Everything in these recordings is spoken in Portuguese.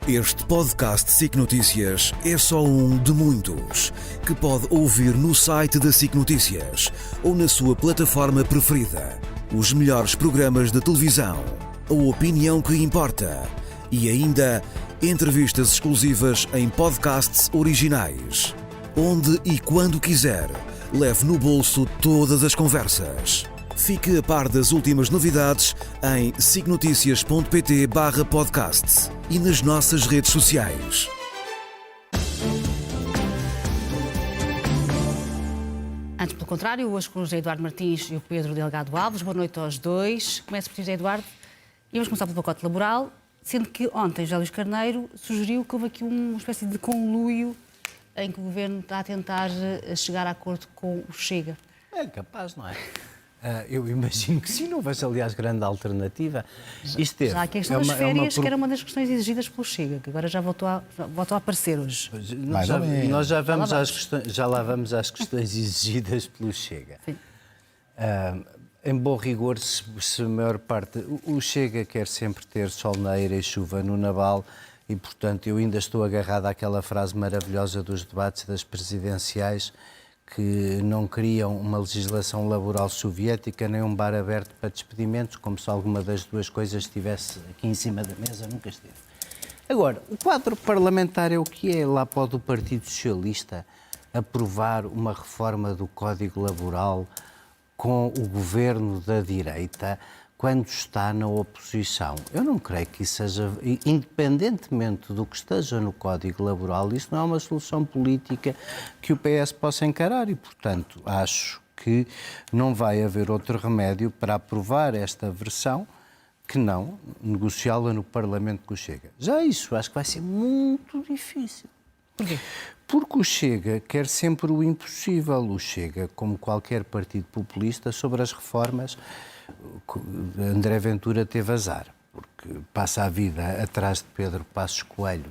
Este podcast SIC Notícias é só um de muitos que pode ouvir no site da SIC Notícias ou na sua plataforma preferida. Os melhores programas de televisão, a opinião que importa e ainda entrevistas exclusivas em podcasts originais. Onde e quando quiser, leve no bolso todas as conversas. Fique a par das últimas novidades em sicnoticias.pt/podcast e nas nossas redes sociais. Antes, pelo contrário, hoje com o José Eduardo Martins e o Pedro Delgado Alves. Boa noite aos dois. Começo por José Eduardo. E vamos começar pelo pacote laboral, sendo que ontem José Luís Carneiro sugeriu que houve aqui uma espécie de conluio em que o Governo está a tentar chegar a acordo com o Chega. É capaz, não é? Eu imagino que sim, não vejo, aliás, grande alternativa. Já aqui a questão das férias, que era uma das questões exigidas pelo Chega, que agora já voltou a aparecer hoje. Nós já lá vamos às questões exigidas pelo Chega. Em bom rigor, se a maior parte... O Chega quer sempre ter sol na eira e chuva no naval e, portanto, eu ainda estou agarrado àquela frase maravilhosa dos debates das presidenciais que não queriam uma legislação laboral soviética nem um bar aberto para despedimentos, como se alguma das duas coisas estivesse aqui em cima da mesa, nunca esteve. Agora, o quadro parlamentar é o que é. Lá pode o Partido Socialista aprovar uma reforma do Código Laboral com o governo da direita quando está na oposição. Eu não creio que isso seja, independentemente do que esteja no Código Laboral, isso não é uma solução política que o PS possa encarar e, portanto, acho que não vai haver outro remédio para aprovar esta versão que não negociá-la no Parlamento com o Chega. Já isso acho que vai ser muito difícil. Porquê? Porque o Chega quer sempre o impossível. O Chega, como qualquer partido populista, sobre as reformas, André Ventura teve azar, porque passa a vida atrás de Pedro Passos Coelho,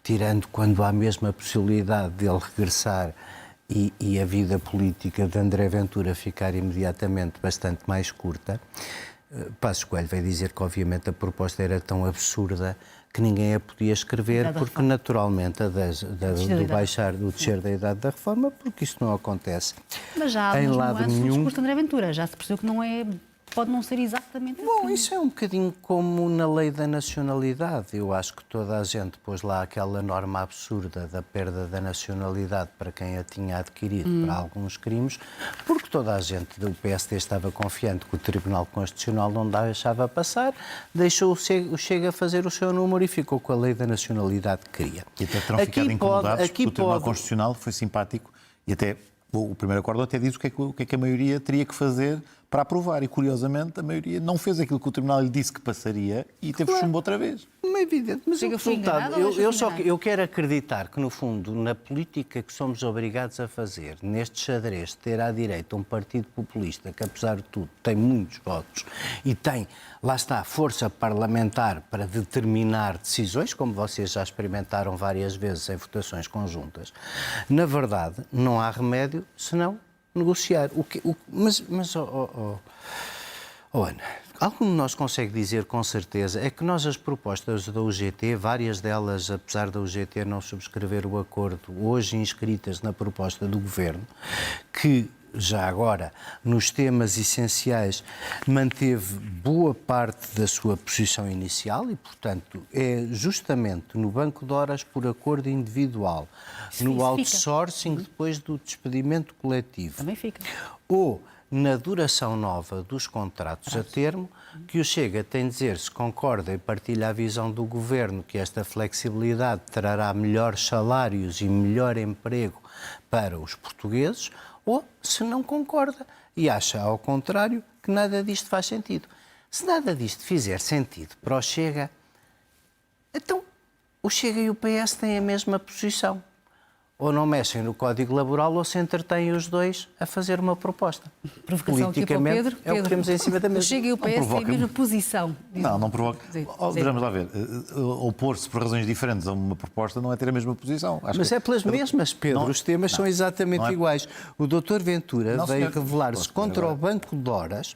tirando quando há mesmo a possibilidade dele regressar e a vida política de André Ventura ficar imediatamente bastante mais curta. Passos Coelho veio dizer que, obviamente, a proposta era tão absurda que ninguém a podia escrever, porque, naturalmente, do descer da idade da reforma, porque isso não acontece. Mas já há em umas lado nuances no nenhum. discurso de André Ventura. Já se percebeu que não é... Pode não ser exatamente Bom, assim. isso é um bocadinho como na lei da nacionalidade. Eu acho que toda a gente pôs lá aquela norma absurda da perda da nacionalidade para quem a tinha adquirido para alguns crimes, porque toda a gente do PSD estava confiante que o Tribunal Constitucional não deixava passar, deixou o Chega fazer o seu número e ficou com a lei da nacionalidade que queria. E até terão ficado incomodados porque o Tribunal Constitucional foi simpático e até o primeiro acordo até diz o que é que a maioria teria que fazer para aprovar e, curiosamente, a maioria não fez aquilo que o Tribunal lhe disse que passaria e teve chumbo outra vez. É evidente, mas Chega, o resultado, enganado. eu quero acreditar que, no fundo, na política que somos obrigados a fazer, neste xadrez de ter à direita um partido populista que, apesar de tudo, tem muitos votos e tem, lá está, força parlamentar para determinar decisões, como vocês já experimentaram várias vezes em votações conjuntas, na verdade, não há remédio senão negociar. Ana, algo que nós consegue dizer com certeza é que nós as propostas da UGT, várias delas, apesar da UGT não subscrever o acordo, hoje inscritas na proposta do Governo, que já agora, nos temas essenciais, manteve boa parte da sua posição inicial e, portanto, é justamente no banco de horas por acordo individual, no outsourcing depois do despedimento coletivo. Também fica. Ou na duração nova dos contratos a termo, que o Chega tem de dizer se concorda e partilha a visão do Governo que esta flexibilidade trará melhores salários e melhor emprego para os portugueses, ou se não concorda e acha, ao contrário, que nada disto faz sentido. Se nada disto fizer sentido para o Chega, então o Chega e o PS têm a mesma posição. Ou não mexem no Código Laboral ou se entretêm os dois a fazer uma proposta. Provocação aqui para o Pedro. É o que temos em cima da mesa. O Chega e o PS têm a mesma posição. Não provoca. Vamos lá ver. Opor-se por razões diferentes a uma proposta não é ter a mesma posição. Mas é pelas mesmas, Pedro. Os temas são exatamente iguais. O Dr. Ventura veio revelar-se contra o Banco de Horas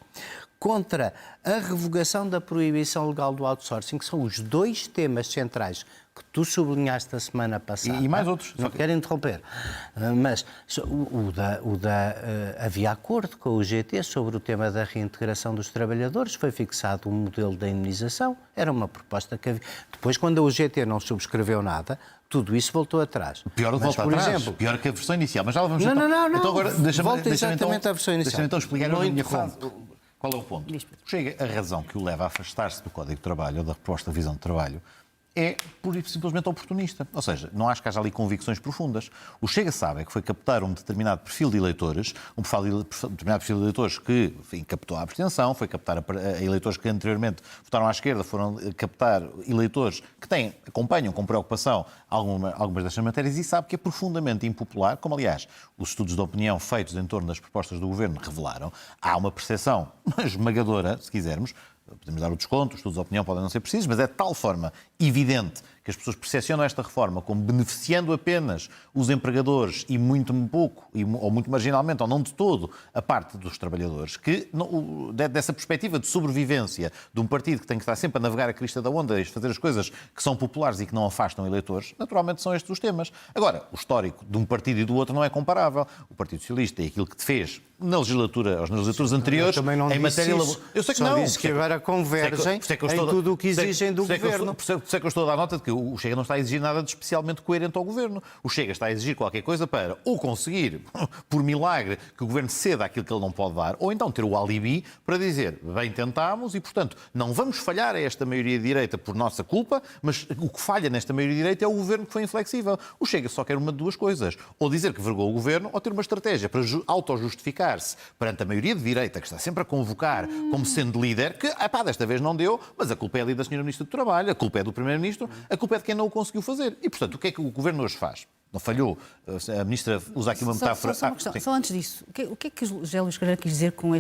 contra a revogação da proibição legal do outsourcing, que são os 2 temas centrais que tu sublinhaste a semana passada. E mais outros. Não quero interromper. Mas havia acordo com o GT sobre o tema da reintegração dos trabalhadores, foi fixado um modelo de indemnização, era uma proposta que havia. Depois, quando o GT não subscreveu nada, tudo isso voltou atrás. Pior do que voltar atrás, exemplo, pior que a versão inicial. Mas já lá vamos... Não. Então agora, volta exatamente à versão inicial. Deixa-me então explicar a minha fonte. interrompo. Qual é o ponto? Chega a razão que o leva a afastar-se do Código de Trabalho ou da proposta de visão de trabalho é pura e simplesmente oportunista. Ou seja, não acho que haja ali convicções profundas. O Chega sabe que foi captar um determinado perfil de eleitores, determinado perfil de eleitores que, enfim, captou a abstenção, foi captar eleitores que anteriormente votaram à esquerda, foram captar eleitores que acompanham com preocupação algumas destas matérias e sabe que é profundamente impopular, como aliás os estudos de opinião feitos em torno das propostas do Governo revelaram. Há uma percepção esmagadora, se quisermos. Podemos dar o desconto, os estudos de opinião podem não ser precisos, mas é de tal forma evidente que as pessoas percepcionam esta reforma como beneficiando apenas os empregadores e muito pouco, ou muito marginalmente, ou não de todo, a parte dos trabalhadores, que dessa perspectiva de sobrevivência de um partido que tem que estar sempre a navegar a crista da onda e fazer as coisas que são populares e que não afastam eleitores, naturalmente são estes os temas. Agora, o histórico de um partido e do outro não é comparável. O Partido Socialista e aquilo que te fez nas legislaturas anteriores, em matéria laboral. Eu sei que não. Disse que agora convergem em tudo o que exigem do Governo. Por isso é que eu estou a dar nota de que o Chega não está a exigir nada de especialmente coerente ao Governo. O Chega está a exigir qualquer coisa para ou conseguir, por milagre, que o Governo ceda aquilo que ele não pode dar, ou então ter o alibi para dizer, bem tentámos e, portanto, não vamos falhar a esta maioria de direita por nossa culpa, mas o que falha nesta maioria de direita é o Governo que foi inflexível. O Chega só quer uma de duas coisas. Ou dizer que vergou o Governo, ou ter uma estratégia para auto-justificar-se perante a maioria de direita, que está sempre a convocar como sendo líder, que, desta vez não deu, mas a culpa é ali da Sra. Ministra do Trabalho, a culpa é do Primeiro-Ministro, a culpa é de quem não o conseguiu fazer. E, portanto, o que é que o Governo hoje faz? Não falhou? A Ministra usa aqui uma metáfora... Só uma questão. Só antes disso, o que é que José Luís Carneiro quis dizer com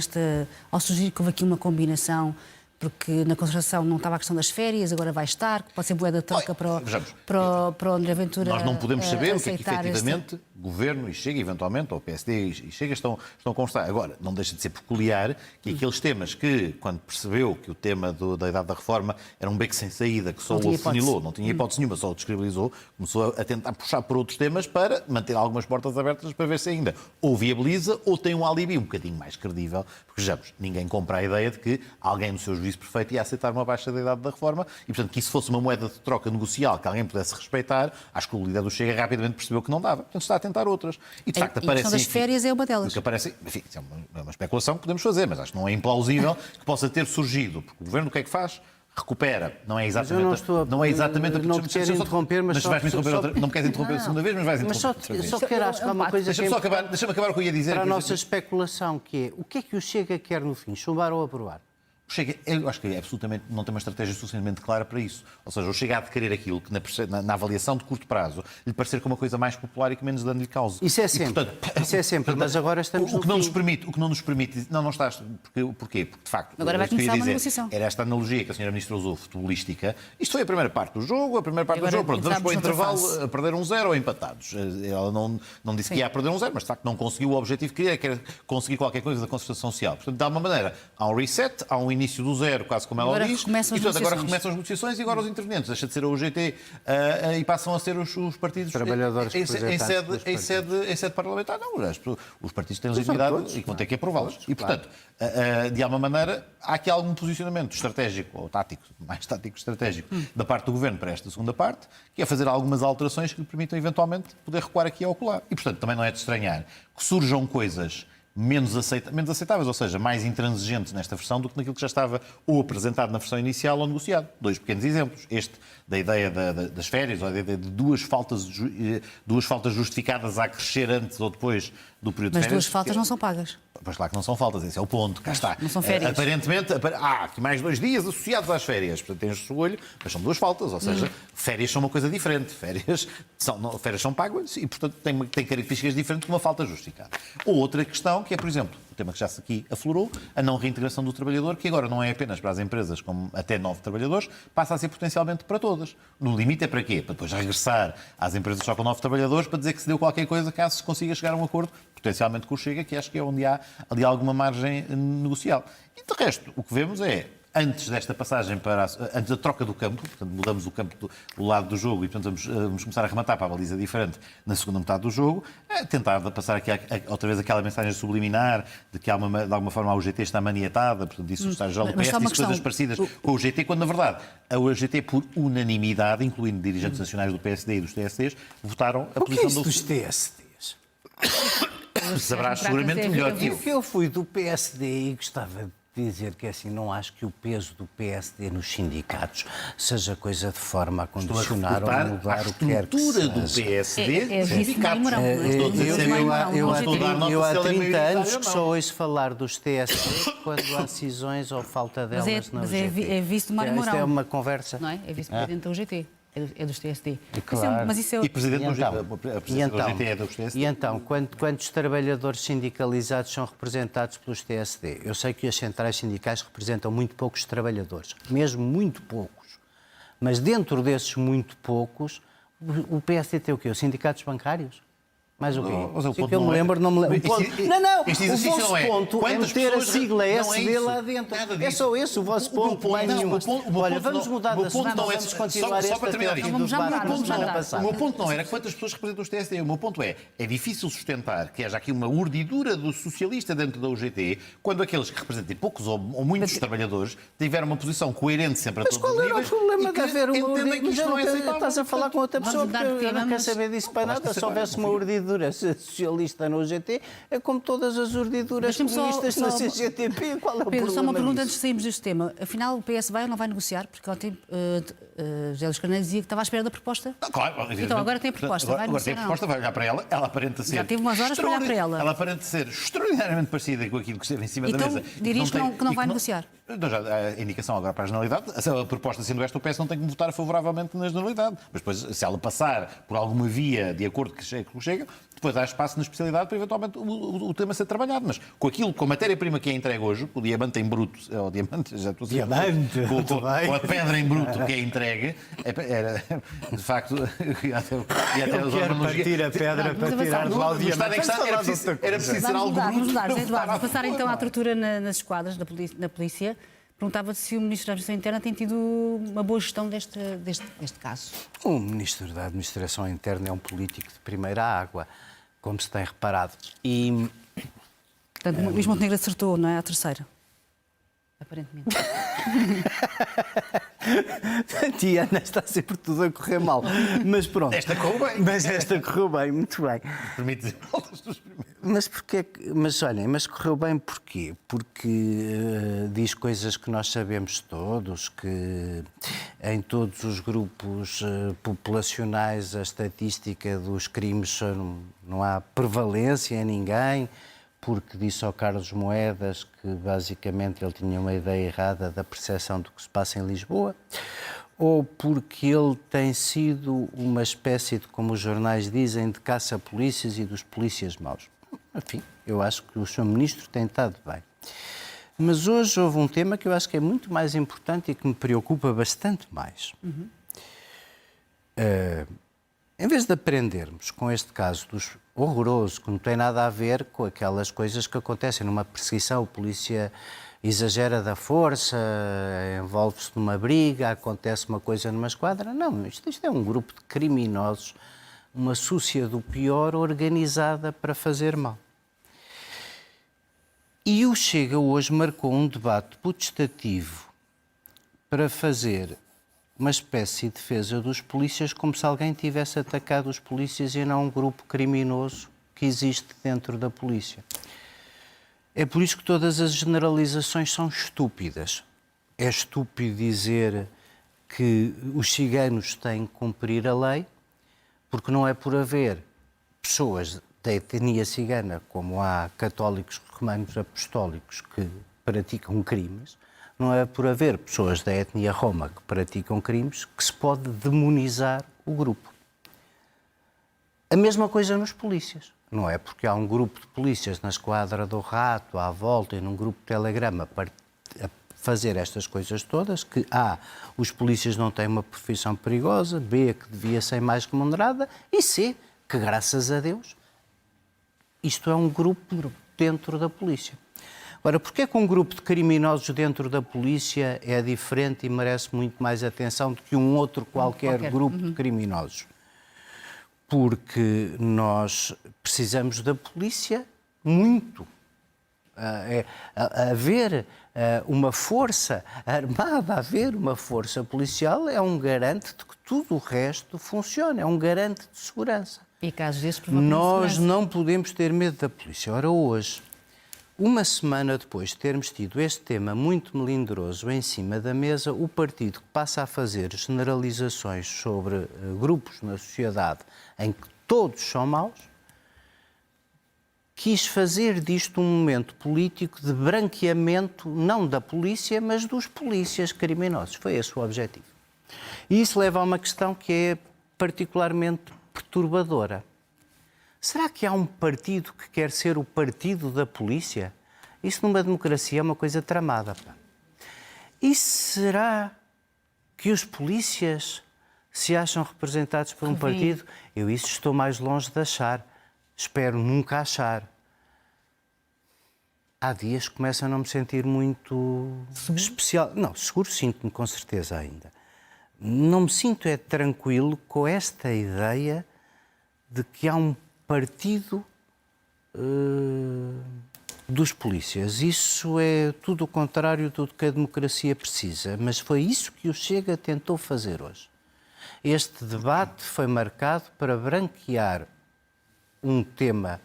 ao sugerir que houve aqui uma combinação, porque na concertação não estava a questão das férias, agora vai estar, que pode ser moeda de troca para o André Ventura. Nós não podemos saber o que é que efetivamente Governo e Chega, eventualmente, ou PSD e Chega, estão a conversar. Agora, não deixa de ser peculiar que aqueles temas que, quando percebeu que o tema da idade da reforma era um beco sem saída, que só o afunilou, não tinha hipótese nenhuma, só o descredibilizou, começou a tentar puxar por outros temas para manter algumas portas abertas para ver se ainda ou viabiliza ou tem um alibi um bocadinho mais credível, porque, vejamos, ninguém compra a ideia de que alguém no seu juízo perfeito ia aceitar uma baixa da idade da reforma e, portanto, que isso fosse uma moeda de troca negocial que alguém pudesse respeitar, acho que o líder do Chega rapidamente percebeu que não dava. Portanto, está a tentar outras. E, de facto, a questão das férias é uma delas. Enfim, é uma especulação que podemos fazer, mas acho que não é implausível que possa ter surgido. Porque o Governo o que é que faz? Recupera. Não é exatamente... Não te quero interromper, mas só... Não me queres interromper a segunda vez, mas vais interromper outra vez. Só quero acho que há uma coisa que... Deixa-me acabar o que eu ia dizer. Para a nossa especulação, que é o que é que o Chega quer no fim? Chumbar ou aprovar? Chega, eu acho que absolutamente não tem uma estratégia suficientemente clara para isso. Ou seja, o Chega há de querer aquilo que na avaliação de curto prazo lhe parecer como uma coisa mais popular e que menos dano lhe causa. Isso é sempre. Mas agora estamos o que não nos permite... Não estás... Porquê? Porque, de facto... Agora vai começar uma negociação. Era esta analogia que a Sra. Ministra usou, futebolística. Isto foi a primeira parte do jogo. Pronto, vamos para o intervalo a perder 1-0 ou empatados. Ela não disse que ia a perder 1-0, mas, de facto, não conseguiu o objetivo que queria, que era conseguir qualquer coisa da concertação social. Portanto, de alguma maneira, há um reset, há um início do zero, quase como ela agora diz, agora recomeçam as negociações e agora os intervenientes. Deixa de ser a UGT e passam a ser os partidos trabalhadores em sede parlamentar. Não, os partidos têm legitimidade e vão ter que aprová-las. E, portanto, de alguma maneira, há aqui algum posicionamento estratégico, ou tático, mais tático estratégico, da parte do Governo para esta segunda parte, que é fazer algumas alterações que lhe permitam, eventualmente, poder recuar aqui ao colar. E, portanto, também não é de estranhar que surjam coisas menos aceitáveis, ou seja, mais intransigentes nesta versão do que naquilo que já estava ou apresentado na versão inicial ou negociado. 2 pequenos exemplos. Este da ideia das férias, ou da ideia de duas faltas justificadas a crescer antes ou depois do período de férias. Mas 2 faltas não são pagas. Pois claro que não são faltas, esse é o ponto, cá está. Não são férias. Aparentemente, há aqui mais 2 dias associados às férias, portanto tens o olho, mas são 2 faltas, ou seja, férias são uma coisa diferente, férias são pagas e, portanto, têm características diferentes de uma falta justificada. Ou outra questão, que é, por exemplo, o tema que já se aqui aflorou, a não reintegração do trabalhador, que agora não é apenas para as empresas com até 9 trabalhadores, passa a ser potencialmente para todas. No limite é para quê? Para depois regressar às empresas só com 9 trabalhadores para dizer que se deu qualquer coisa caso se consiga chegar a um acordo, potencialmente com o Chega, que acho que é onde há ali alguma margem negocial. E de resto, o que vemos é, antes desta passagem antes da troca do campo, portanto mudamos o campo do lado do jogo e portanto vamos começar a rematar para a baliza diferente na segunda metade do jogo, tentar passar aqui outra vez aquela mensagem subliminar de que de alguma forma a UGT está maniatada, portanto isso está já no PS, disse coisas parecidas com o GT, quando na verdade a UGT por unanimidade, incluindo dirigentes nacionais do PSD e dos TSDs, votaram a posição dos TSDs? Sabrás seguramente melhor que eu. Eu fui do PSD e gostava de dizer que assim, não acho que o peso do PSD nos sindicatos seja coisa de forma a condicionar ou mudar o que quer que seja. A estrutura do PSD é sindicatos. Eu há 30 anos que só ouço falar dos TSD quando há cisões ou falta delas na UGT. Mas é vice de Mário Mourão. Isto é uma conversa. Não é? É vice-presidente da UGT. É dos TSD. Claro. E presidente do UGT, a presidência do UGT é dos TSD. E então, quantos trabalhadores sindicalizados são representados pelos TSD? Eu sei que as centrais sindicais representam muito poucos trabalhadores, mesmo muito poucos. Mas dentro desses muito poucos, o PSD tem o quê? Os sindicatos bancários? Mais o quê? Eu me lembro, não me lembro. Não, o vosso ponto é meter a sigla SD lá dentro. É só esse o vosso ponto, mais nenhum. Olha, vamos mudar de assunto, vamos continuar só para terminar isto. O meu ponto não era quantas pessoas representam os TSD. O meu ponto é difícil sustentar que haja aqui uma urdidura do socialista dentro da UGT quando aqueles que representem poucos ou muitos trabalhadores tiveram uma posição coerente sempre a todos os níveis. Mas qual era o problema de haver uma urdidura? Estás a falar com outra pessoa porque eu não quero saber disso para nada. Se houvesse uma urdidura socialista na UGT, é como todas as urdiduras comunistas na CGTP. Qual é o Pedro, problema só uma pergunta disso? antes de sairmos deste tema. Afinal, o PS vai ou não vai negociar? Porque ontem José Luís Carneiro dizia que estava à espera da proposta. Claro, então agora tem a proposta. Agora tem a proposta, vai olhar para ela. Ela aparenta ser... Já teve umas horas para olhar para ela. Ela aparenta ser extraordinariamente parecida com aquilo que esteve em cima da mesa. Então dirias que não vai negociar? Então, já a indicação agora para a generalidade, a proposta sendo esta, o PS não tem que votar favoravelmente na generalidade. Mas depois, se ela passar por alguma via de acordo que chega, depois há espaço na especialidade para eventualmente o tema ser trabalhado. Mas com aquilo, com a matéria-prima que é entregue hoje, o diamante em bruto, ou diamante, já estou a dizer, com a pedra em bruto que é entregue, era de facto. Eu quero partir a pedra para tirar lá o diamante. Era preciso ser algo bruto. Vamos mudar, Eduardo. Vamos passar então à tortura nas esquadras na polícia. Perguntava-te se o Ministro da Administração Interna tem tido uma boa gestão deste caso. O Ministro da Administração Interna é um político de primeira água, como se tem reparado. E... Portanto, Luís Montenegro acertou, não é? A terceira. Aparentemente. Tiana, está sempre tudo a correr mal. Mas pronto. Esta correu bem. Mas esta correu bem, muito bem. Permite dizer palavras dos primeiros. Mas porquê? Mas olhem, mas correu bem porquê? Porque diz coisas que nós sabemos todos, que em todos os grupos populacionais a estatística dos crimes não há prevalência em ninguém, porque disse ao Carlos Moedas que basicamente ele tinha uma ideia errada da percepção do que se passa em Lisboa, ou porque ele tem sido uma espécie de, como os jornais dizem, de caça-polícias e dos polícias maus. Enfim, eu acho que o Sr. Ministro tem estado bem. Mas hoje houve um tema que eu acho que é muito mais importante e que me preocupa bastante mais. Em vez de aprendermos com este caso horroroso, que não tem nada a ver com aquelas coisas que acontecem numa perseguição, o polícia exagera da força, envolve-se numa briga, acontece uma coisa numa esquadra. Não, isto é um grupo de criminosos, uma súcia do pior organizada para fazer mal. E o Chega hoje marcou um debate potestativo para fazer uma espécie de defesa dos polícias como se alguém tivesse atacado os polícias e não um grupo criminoso que existe dentro da polícia. É por isso que todas as generalizações são estúpidas. É estúpido dizer que os ciganos têm que cumprir a lei, porque não é por haver pessoas da etnia cigana, como há católicos romanos apostólicos que praticam crimes, não é por haver pessoas da etnia roma que praticam crimes que se pode demonizar o grupo. A mesma coisa nos polícias. Não é porque há um grupo de polícias na Esquadra do Rato, à volta, e num grupo de Telegrama a fazer estas coisas todas, que A, os polícias não têm uma profissão perigosa, B, que devia ser mais remunerada, e C, que graças a Deus isto é um grupo dentro da polícia. Ora, porquê é que um grupo de criminosos dentro da polícia é diferente e merece muito mais atenção do que um outro qualquer grupo de criminosos? Porque nós precisamos da polícia muito. Haver uma força armada, haver uma força policial é um garante de que tudo o resto funcione, é um garante de segurança. E casos desses nós não podemos ter medo da polícia. Ora, hoje, uma semana depois de termos tido este tema muito melindroso em cima da mesa, o partido que passa a fazer generalizações sobre grupos na sociedade em que todos são maus, quis fazer disto um momento político de branqueamento, não da polícia, mas dos polícias criminosos. Foi esse o objetivo. E isso leva a uma questão que é particularmente perturbadora. Será que há um partido que quer ser o partido da polícia? Isso numa democracia é uma coisa tramada. Pá. E será que os polícias se acham representados por um partido? Eu isso estou mais longe de achar. Espero nunca achar. Há dias que começo a não me sentir muito especial. Não, seguro sinto-me com certeza ainda. Não me sinto tranquilo com esta ideia de que há um partido dos polícias. Isso é tudo o contrário de tudo que a democracia precisa, mas foi isso que o Chega tentou fazer hoje. Este debate foi marcado para branquear um tema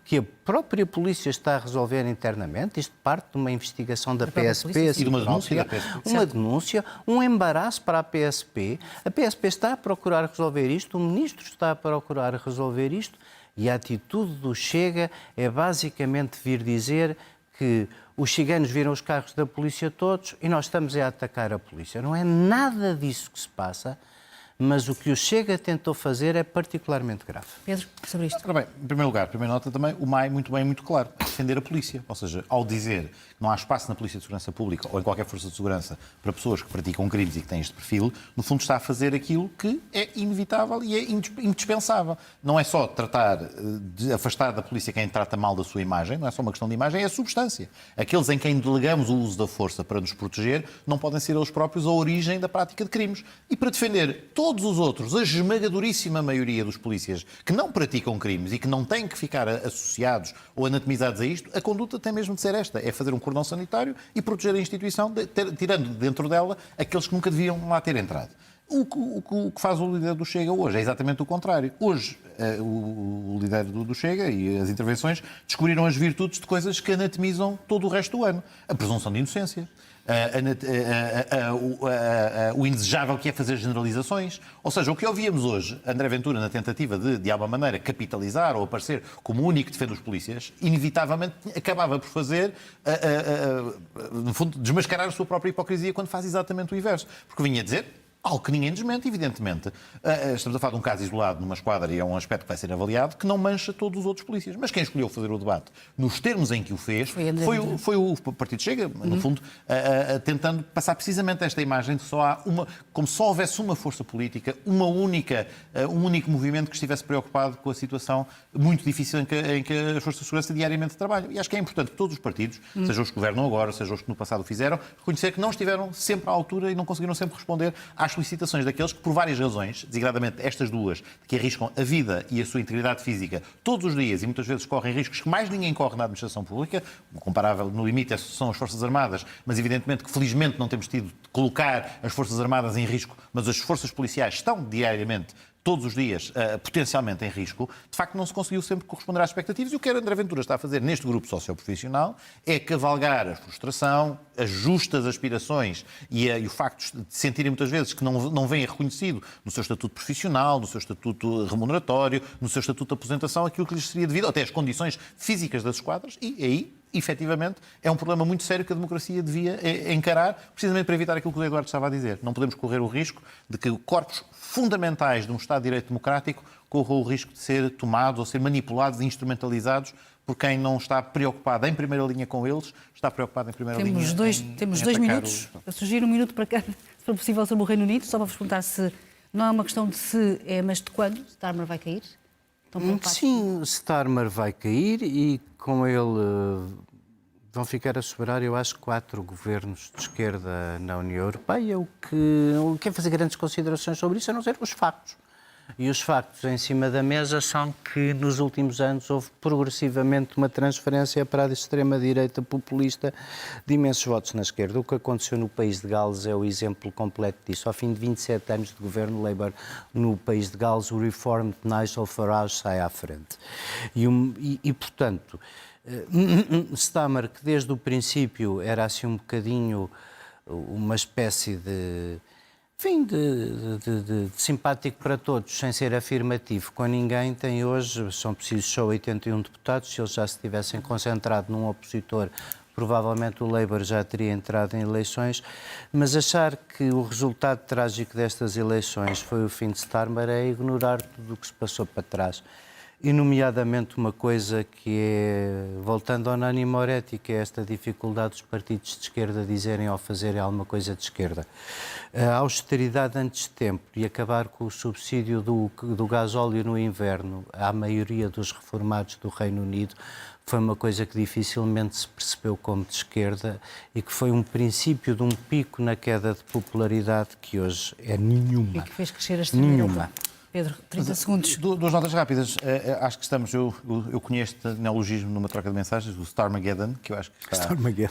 que a própria polícia está a resolver internamente. Isto parte de uma investigação da PSP. E de uma denúncia da PSP. Uma denúncia, um embaraço para a PSP. A PSP está a procurar resolver isto, o Ministro está a procurar resolver isto, e a atitude do Chega é basicamente vir dizer que os ciganos viram os carros da polícia todos e nós estamos a atacar a polícia. Não é nada disso que se passa. Mas o que o Chega tentou fazer é particularmente grave. Pedro, sobre isto. Ora bem, em primeiro lugar, primeira nota também, o MAI muito bem, muito claro, defender a polícia. Ou seja, ao dizer que não há espaço na Polícia de Segurança Pública ou em qualquer força de segurança para pessoas que praticam crimes e que têm este perfil, no fundo está a fazer aquilo que é inevitável e é indispensável. Não é só tratar de afastar da polícia quem trata mal da sua imagem, não é só uma questão de imagem, é a substância. Aqueles em quem delegamos o uso da força para nos proteger não podem ser eles próprios a origem da prática de crimes. E para defender todos os outros, a esmagadoríssima maioria dos polícias que não praticam crimes e que não têm que ficar associados ou anatomizados a isto, a conduta tem mesmo de ser esta, é fazer um cordão sanitário e proteger a instituição, tirando dentro dela aqueles que nunca deviam lá ter entrado. O que faz o líder do Chega hoje é exatamente o contrário. Hoje, o líder do Chega e as intervenções descobriram as virtudes de coisas que anatomizam todo o resto do ano. A presunção de inocência, o indesejável que é fazer generalizações. Ou seja, o que ouvíamos hoje, André Ventura, na tentativa de alguma maneira, capitalizar ou aparecer como o único que defende os polícias, inevitavelmente acabava por fazer, no fundo, desmascarar a sua própria hipocrisia quando faz exatamente o inverso. Porque vinha dizer algo que ninguém desmente, evidentemente. Estamos a falar de um caso isolado numa esquadra e é um aspecto que vai ser avaliado, que não mancha todos os outros polícias. Mas quem escolheu fazer o debate nos termos em que o fez foi o Partido Chega, no fundo, tentando passar precisamente esta imagem de só há uma, como se só houvesse uma força política, um único movimento que estivesse preocupado com a situação muito difícil em que as forças de segurança diariamente trabalham. E acho que é importante que todos os partidos, sejam os que governam agora, sejam os que no passado fizeram, reconhecer que não estiveram sempre à altura e não conseguiram sempre responder às solicitações daqueles que, por várias razões, desigradamente estas duas, que arriscam a vida e a sua integridade física todos os dias e muitas vezes correm riscos que mais ninguém corre na administração pública, comparável no limite são as Forças Armadas, mas evidentemente que felizmente não temos tido de colocar as Forças Armadas em risco, mas as forças policiais estão diariamente, todos os dias, potencialmente em risco, de facto não se conseguiu sempre corresponder às expectativas. E o que André Ventura está a fazer neste grupo socioprofissional é cavalgar a frustração, as justas aspirações e o facto de sentirem muitas vezes que não vêm reconhecido no seu estatuto profissional, no seu estatuto remuneratório, no seu estatuto de aposentação, aquilo que lhes seria devido, até as condições físicas das esquadras, e aí efetivamente, é um problema muito sério que a democracia devia encarar, precisamente para evitar aquilo que o Eduardo estava a dizer. Não podemos correr o risco de que corpos fundamentais de um Estado de Direito democrático corram o risco de ser tomados ou ser manipulados e instrumentalizados por quem não está preocupado em primeira linha com eles, está preocupado em primeira linha. Temos 2 minutos. Eu sugiro 1 minuto para cada, se for possível, sobre o Reino Unido, só para vos perguntar se não é uma questão de se, mas de quando Starmer vai cair? Sim, Starmer vai cair e com ele vão ficar a sobrar, eu acho, 4 governos de esquerda na União Europeia. O que não quero fazer grandes considerações sobre isso, a não ser os factos. E os factos em cima da mesa são que nos últimos anos houve progressivamente uma transferência para a extrema-direita populista de imensos votos na esquerda. O que aconteceu no país de Gales é o exemplo completo disso. Ao fim de 27 anos de governo Labour no país de Gales, o Reform de Nigel Farage sai à frente. Portanto, Starmer, que desde o princípio era assim um bocadinho uma espécie de simpático para todos, sem ser afirmativo com ninguém, tem hoje, são precisos só 81 deputados, se eles já se tivessem concentrado num opositor, provavelmente o Labour já teria entrado em eleições, mas achar que o resultado trágico destas eleições foi o fim de Starmer é ignorar tudo o que se passou para trás. E, nomeadamente, uma coisa que é, voltando ao Nani Moretti, que é esta dificuldade dos partidos de esquerda dizerem ou fazerem alguma coisa de esquerda. A austeridade antes de tempo e acabar com o subsídio do gasóleo no inverno à maioria dos reformados do Reino Unido foi uma coisa que dificilmente se percebeu como de esquerda e que foi um princípio de um pico na queda de popularidade que hoje é nenhuma. E que fez crescer a extrema-direita. Pedro, 30 segundos. 2 notas rápidas. Acho que estamos... Eu conheço este neologismo numa troca de mensagens, o Starmageddon, que eu acho que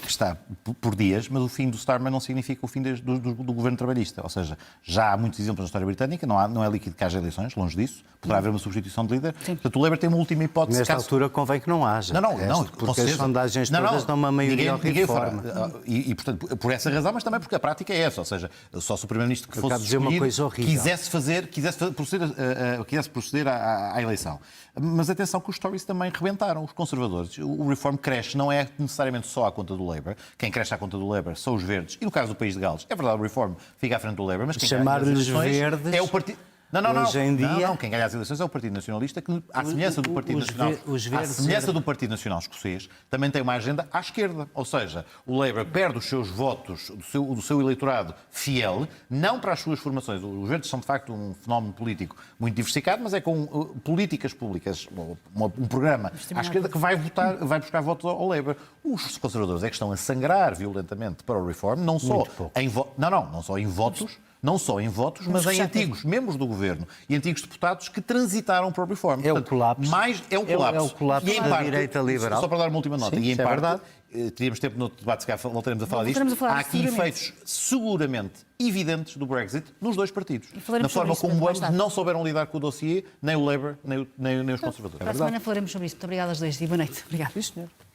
está por dias, mas o fim do Starmer não significa o fim do governo trabalhista. Ou seja, já há muitos exemplos na história britânica, não é líquido que haja eleições, longe disso. Poderá haver uma substituição de líder. Sim. Portanto, o Labour tem uma última hipótese. Nesta altura convém que não haja. Não, porque as sondagens todas dão uma maioria ao Reforma. E, portanto, por essa razão, mas também porque a prática é essa. Ou seja, só se o Primeiro-Ministro que fosse escolhido quisesse proceder à eleição. Mas atenção que os Tories também rebentaram, os conservadores. O Reform cresce, não é necessariamente só à conta do Labour. Quem cresce à conta do Labour são os verdes. E no caso do país de Gales, é verdade, o Reform fica à frente do Labour, mas quem chamar-lhes verdes é o partido... Hoje em dia... Quem ganha as eleições é o Partido Nacionalista, que, à semelhança do Partido Nacional, à semelhança do Partido Nacional Escocês, também tem uma agenda à esquerda. Ou seja, o Labour perde os seus votos, do seu eleitorado fiel, não para as suas formações. Os verdes são, de facto, um fenómeno político muito diversificado, mas é com políticas públicas, um programa à esquerda que vai buscar votos ao Labour. Os conservadores é que estão a sangrar violentamente para o Reform, não só em votos, mas em antigos membros do governo e antigos deputados que transitaram para o Reform. É o colapso. É o colapso. E da direita liberal. Só para dar uma última nota. Sim, e em parte, verdade. Teríamos tempo no debate, se calhar voltaremos a falar disto. Há aqui efeitos seguramente evidentes do Brexit nos dois partidos. Na forma como ambos não souberam lidar com o dossiê, nem o Labour, nem os conservadores. Para a semana falaremos sobre isso. Muito obrigada às 2 e boa noite. Obrigada. Sim, senhor.